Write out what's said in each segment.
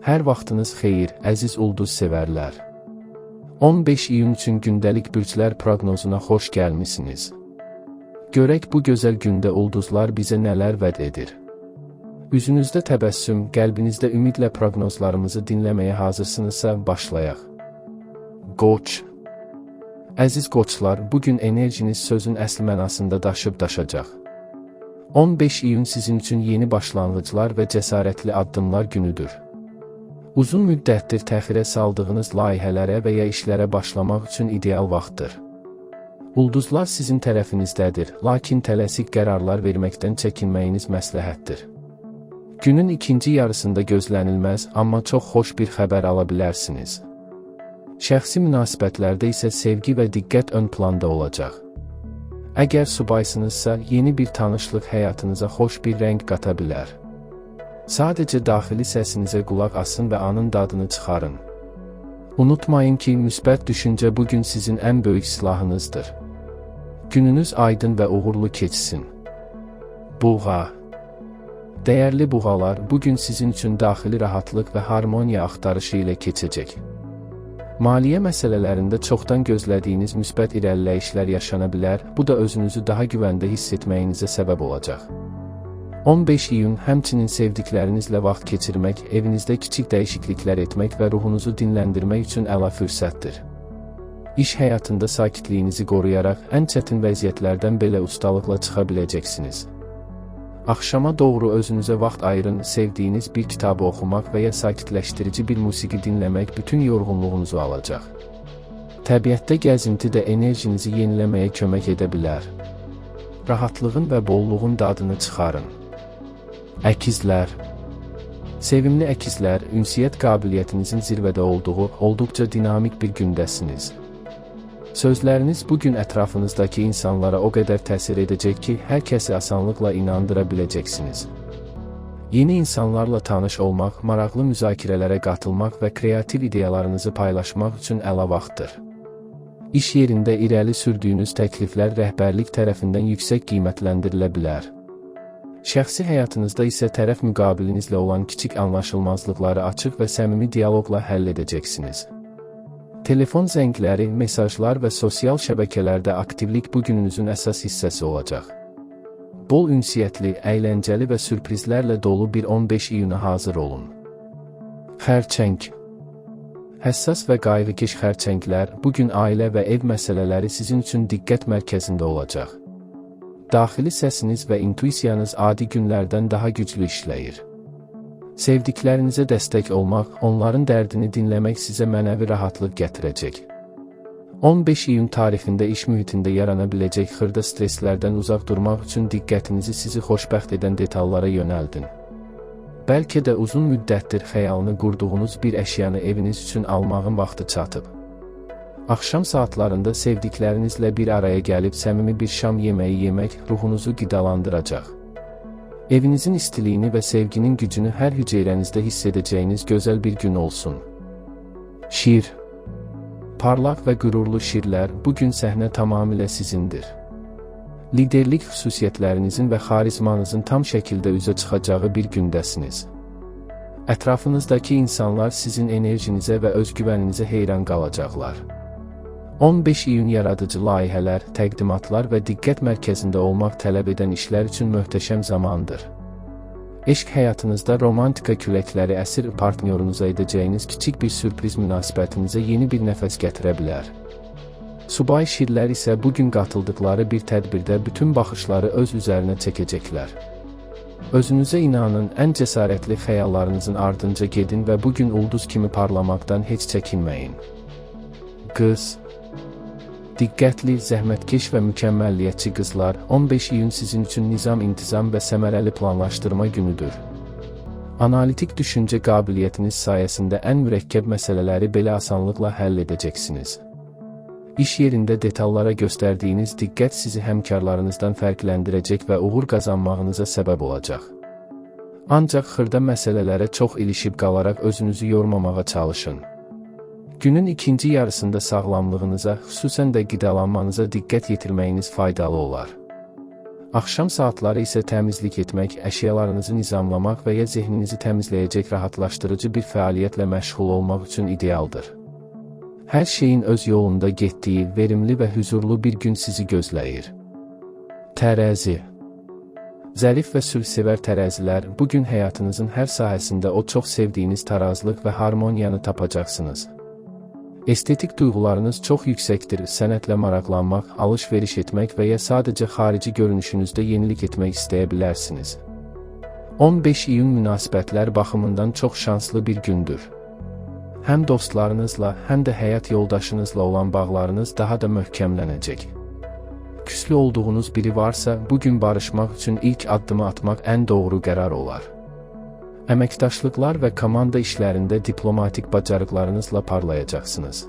Hər vaxtınız xeyir, əziz ulduz sevərlər. 15 iyun üçün gündəlik bürclər proqnozuna xoş gəlmisiniz. Görək bu gözəl gündə ulduzlar bizə nələr vəd edir. Üzünüzdə təbəssüm, qəlbinizdə ümidlə proqnozlarımızı dinləməyə hazırsınızsa başlayaq. Qoç. Əziz qoçlar, bugün enerjiniz sözün əsl mənasında daşıb-daşacaq. 15 iyun sizin üçün yeni başlanğıclar və cəsarətli addımlar günüdür. Uzun müddətdir təxirə saldığınız layihələrə və ya işlərə başlamaq üçün ideal vaxtdır. Ulduzlar sizin tərəfinizdədir, lakin tələsik qərarlar verməkdən çəkinməyiniz məsləhətdir. Günün ikinci yarısında gözlənilməz, amma çox xoş bir xəbər ala bilərsiniz. Şəxsi münasibətlərdə isə sevgi və diqqət ön planda olacaq. Əgər subaysınızsa, yeni bir tanışlıq həyatınıza xoş bir rəng qata bilər. Sadəcə daxili səsinizə qulaq asın və anın dadını çıxarın. Unutmayın ki, müsbət düşüncə bugün sizin ən böyük silahınızdır. Gününüz aydın və uğurlu keçsin. Buğa. Dəyərli buğalar, bugün sizin üçün daxili rahatlıq və harmoniya axtarışı ilə keçəcək. Maliyyə məsələlərində çoxdan gözlədiyiniz müsbət irəliləyişlər yaşana bilər, bu da özünüzü daha güvəndə hiss etməyinizə səbəb olacaq. 15 iyun həmçinin sevdiklərinizlə vaxt keçirmək, evinizdə kiçik dəyişikliklər etmək və ruhunuzu dinləndirmək üçün əla fürsətdir. İş həyatında sakitliyinizi qoruyaraq ən çətin vəziyyətlərdən belə ustalıqla çıxa biləcəksiniz. Axşama doğru özünüzə vaxt ayırın, sevdiyiniz bir kitabı oxumaq və ya sakitləşdirici bir musiqi dinləmək bütün yorğunluğunuzu alacaq. Təbiətdə gəzinti də enerjinizi yeniləməyə kömək edə bilər. Rahatlığın və bolluğun dadını çıxarın. Əkizlər. Sevimli əkizlər, ünsiyyət qabiliyyətinizin zirvədə olduğu, olduqca dinamik bir gündəsiniz. Sözləriniz bugün ətrafınızdakı insanlara o qədər təsir edəcək ki, hər kəsi asanlıqla inandıra biləcəksiniz. Yeni insanlarla tanış olmaq, maraqlı müzakirələrə qatılmaq və kreativ ideyalarınızı paylaşmaq üçün əla vaxtdır. İş yerində irəli sürdüyünüz təkliflər rəhbərlik tərəfindən yüksək qiymətləndirilə bilər. Şəxsi həyatınızda isə tərəf müqabilinizlə olan kiçik anlaşılmazlıqları açıq və səmimi dialoqla həll edəcəksiniz. Telefon zəngləri, mesajlar və sosial şəbəkələrdə aktivlik bugününüzün əsas hissəsi olacaq. Bol ünsiyyətli, əyləncəli və sürprizlərlə dolu bir 15 iyuna hazır olun. Xərçəng. Həssas və qayğıkeş xərçənglər, bugün ailə və ev məsələləri sizin üçün diqqət mərkəzində olacaq. Daxili səsiniz və intuisiyanız adi günlərdən daha güclü işləyir. Sevdiklərinizə dəstək olmaq, onların dərdini dinləmək sizə mənəvi rahatlıq gətirəcək. 15 iyun tarixində iş mühitində yarana biləcək xırda streslərdən uzaq durmaq üçün diqqətinizi sizi xoşbəxt edən detallara yönəldin. Bəlkə də uzun müddətdir xəyalını qurduğunuz bir əşyanı eviniz üçün almağın vaxtı çatıb. Axşam saatlarında sevdiklərinizlə bir araya gəlib səmimi bir şam yeməyi yemək ruhunuzu qidalandıracaq. Evinizin istiliyini və sevginin gücünü hər hüceyrənizdə hiss edəcəyiniz gözəl bir gün olsun. Şir. Parlaq və qürurlu şirlər, bugün səhnə tamamilə sizindir. Liderlik xüsusiyyətlərinizin və xarizmanızın tam şəkildə üzə çıxacağı bir gündəsiniz. Ətrafınızdakı insanlar sizin enerjinizə və özgüvəninizə heyran qalacaqlar. 15 iyun yaradıcı layihələr, təqdimatlar və diqqət mərkəzində olmaq tələb edən işlər üçün möhtəşəm zamandır. Eşq həyatınızda romantika küləkləri əsir partnyorunuza edəcəyiniz kiçik bir sürpriz münasibətinizə yeni bir nəfəs gətirə bilər. Subay şirlər isə bugün qatıldıqları bir tədbirdə bütün baxışları öz üzərinə çəkəcəklər. Özünüzə inanın, ən cəsarətli xəyallarınızın ardınca gedin və bugün ulduz kimi parlamaqdan heç çəkinməyin. Qız. Diqqətli, zəhmətkeş və mükəmməlliyətçi qızlar, 15 iyun sizin üçün nizam, intizam və səmərəli planlaşdırma günüdür. Analitik düşüncə qabiliyyətiniz sayəsində ən mürəkkəb məsələləri belə asanlıqla həll edəcəksiniz. İş yerində detallara göstərdiyiniz diqqət sizi həmkarlarınızdan fərqləndirəcək və uğur qazanmağınıza səbəb olacaq. Ancaq xırda məsələlərə çox ilişib qalaraq özünüzü yormamağa çalışın. Günün ikinci yarısında sağlamlığınıza, xüsusən də qidalanmanıza diqqət yetirməyiniz faydalı olar. Axşam saatları isə təmizlik etmək, əşyalarınızı nizamlamaq və ya zehninizi təmizləyəcək rahatlaşdırıcı bir fəaliyyətlə məşğul olmaq üçün idealdır. Hər şeyin öz yolunda getdiyi, verimli və huzurlu bir gün sizi gözləyir. Tərəzi. Zərif və sülhsevər tərəzilər, bugün həyatınızın hər sahəsində o çox sevdiyiniz tarazlıq və harmoniyanı tapacaqsınız. Estetik duyğularınız çox yüksəkdir, sənətlə maraqlanmaq, alış-veriş etmək və ya sadəcə xarici görünüşünüzdə yenilik etmək istəyə bilərsiniz. 15 iyun münasibətlər baxımından çox şanslı bir gündür. Həm dostlarınızla, həm də həyat yoldaşınızla olan bağlarınız daha da möhkəmlənəcək. Küslü olduğunuz biri varsa, bugün barışmaq üçün ilk addımı atmaq ən doğru qərar olar. Əməkdaşlıqlar və komanda işlərində diplomatik bacarıqlarınızla parlayacaqsınız.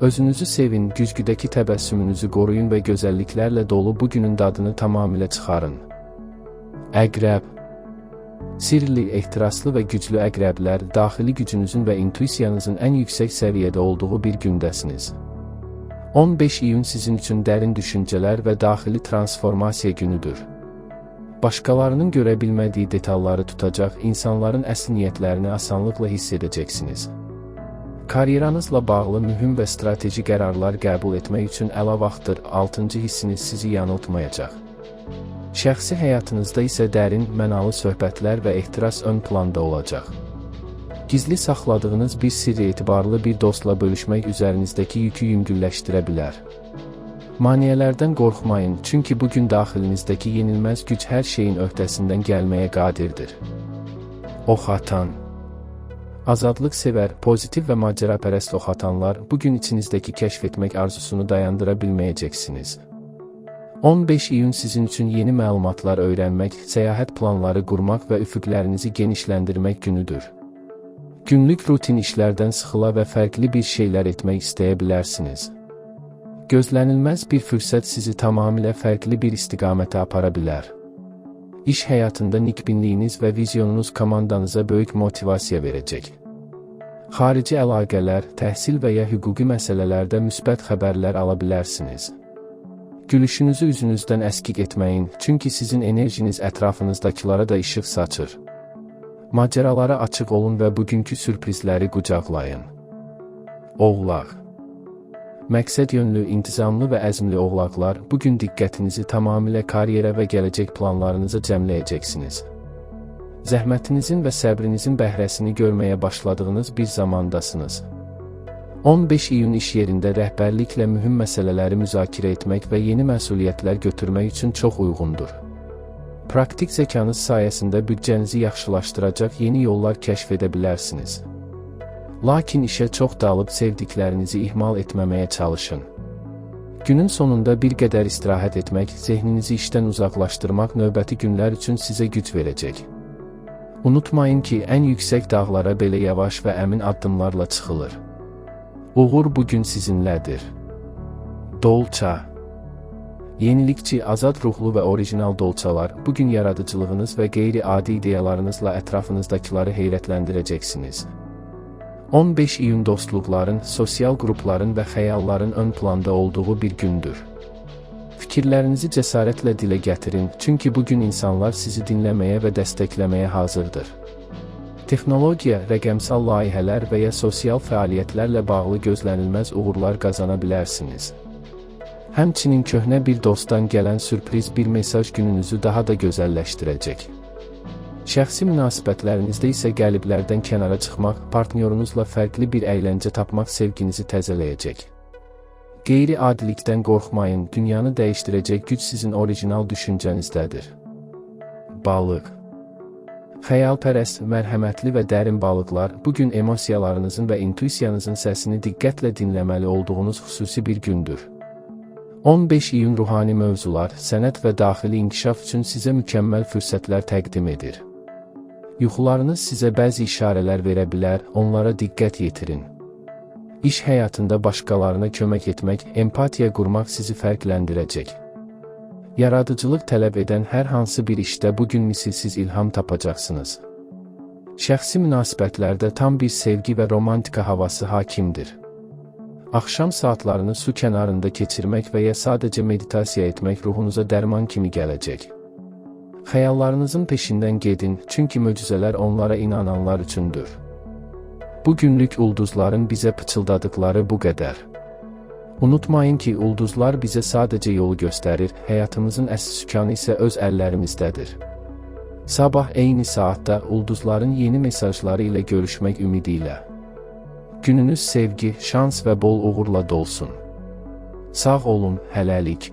Özünüzü sevin, güzgüdəki təbəssümünüzü qoruyun və gözəlliklərlə dolu bugünün dadını tamamilə çıxarın. Əqrəb. Sirli, ehtiraslı və güclü əqrəblər, daxili gücünüzün və intuisiyanızın ən yüksək səviyyədə olduğu bir gündəsiniz. 15 iyun sizin üçün dərin düşüncələr və daxili transformasiya günüdür. Başqalarının görə bilmədiyi detalları tutacaq, insanların əsl niyyətlərini asanlıqla hiss edəcəksiniz. Karyeranızla bağlı mühüm və strateji qərarlar qəbul etmək üçün əla vaxtdır, 6-cı hissiniz sizi yanıltmayacaq. Şəxsi həyatınızda isə dərin, mənalı söhbətlər və ehtiras ön planda olacaq. Gizli saxladığınız bir sirri etibarlı bir dostla bölüşmək üzərinizdəki yükü yüngülləşdirə bilər. Maneələrdən qorxmayın, çünki bugün daxilinizdəki yenilməz güc hər şeyin öhdəsindən gəlməyə qadirdir. Oxatan. Azadlıq sevər, pozitiv və macərapərəst oxatanlar, bugün içinizdəki kəşf etmək arzusunu dayandıra bilməyəcəksiniz. 15 iyun sizin üçün yeni məlumatlar öyrənmək, səyahət planları qurmaq və üfüqlərinizi genişləndirmək günüdür. Günlük rutin işlərdən sıxıla və fərqli bir şeylər etmək istəyə bilərsiniz. Gözlənilməz bir fürsət sizi tamamilə fərqli bir istiqamətə apara bilər. İş həyatında nikbinliyiniz və vizyonunuz komandanıza böyük motivasiya verəcək. Xarici əlaqələr, təhsil və ya hüquqi məsələlərdə müsbət xəbərlər ala bilərsiniz. Gülüşünüzü üzünüzdən əskik etməyin, çünki sizin enerjiniz ətrafınızdakılara da işıq saçır. Macəralara açıq olun və bugünkü sürprizləri qucaqlayın. Oğlaq. Məqsəd yönlü, intizamlı və əzmli oğlaqlar, bugün diqqətinizi tamamilə karyera və gələcək planlarınıza cəmləyəcəksiniz. Zəhmətinizin və səbrinizin bəhrəsini görməyə başladığınız bir zamandasınız. 15 iyun iş yerində rəhbərliklə mühüm məsələləri müzakirə etmək və yeni məsuliyyətlər götürmək üçün çox uyğundur. Praktik zəkanız sayəsində büdcənizi yaxşılaşdıracaq yeni yollar kəşf edə bilərsiniz. Lakin işə çox dalıb sevdiklərinizi ihmal etməməyə çalışın. Günün sonunda bir qədər istirahət etmək, zehninizi işdən uzaqlaşdırmaq növbəti günlər üçün sizə güc verəcək. Unutmayın ki, ən yüksək dağlara belə yavaş və əmin addımlarla çıxılır. Uğur bugün sizinlədir. Dolça. Yenilikçi, azad ruhlu və orijinal dolçalar, bugün yaradıcılığınız və qeyri-adi ideyalarınızla ətrafınızdakiları heyrətləndirəcəksiniz. 15 iyun dostluqların, sosial qrupların və xəyalların ön planda olduğu bir gündür. Fikirlərinizi cəsarətlə dilə gətirin, çünki bugün insanlar sizi dinləməyə və dəstəkləməyə hazırdır. Texnologiya, rəqəmsal layihələr və ya sosial fəaliyyətlərlə bağlı gözlənilməz uğurlar qazana bilərsiniz. Həmçinin köhnə bir dostdan gələn sürpriz bir mesaj gününüzü daha da gözəlləşdirəcək. Şəxsi münasibətlərinizdə isə qəliblərdən kənara çıxmaq, partnyorunuzla fərqli bir əyləncə tapmaq sevginizi təzələyəcək. Qeyri-adilikdən qorxmayın, dünyanı dəyişdirəcək güc sizin orijinal düşüncənizdədir. Balıq. Xəyalpərəst, mərhəmətli və dərin balıqlar, bugün emosiyalarınızın və intuisiyanızın səsini diqqətlə dinləməli olduğunuz xüsusi bir gündür. 15 iyun ruhani mövzular, sənət və daxili inkişaf üçün sizə mükəmməl fürsətlər təqdim edir. Yuxularınız sizə bəzi işarələr verə bilər, onlara diqqət yetirin. İş həyatında başqalarına kömək etmək, empatiya qurmaq sizi fərqləndirəcək. Yaradıcılıq tələb edən hər hansı bir işdə bugün misilsiz ilham tapacaqsınız. Şəxsi münasibətlərdə tam bir sevgi və romantika havası hakimdir. Axşam saatlarını su kənarında keçirmək və ya sadəcə meditasiya etmək ruhunuza dərman kimi gələcək. Xəyallarınızın peşindən gedin, çünki möcüzələr onlara inananlar üçündür. Bu günlük ulduzların bizə pıçıldadıkları bu qədər. Unutmayın ki, ulduzlar bizə sadəcə yolu göstərir, həyatımızın əsl sükanı isə öz əllərimizdədir. Sabah eyni saatda ulduzların yeni mesajları ilə görüşmək ümidi ilə. Gününüz sevgi, şans və bol uğurla dolsun. Sağ olun, hələlik.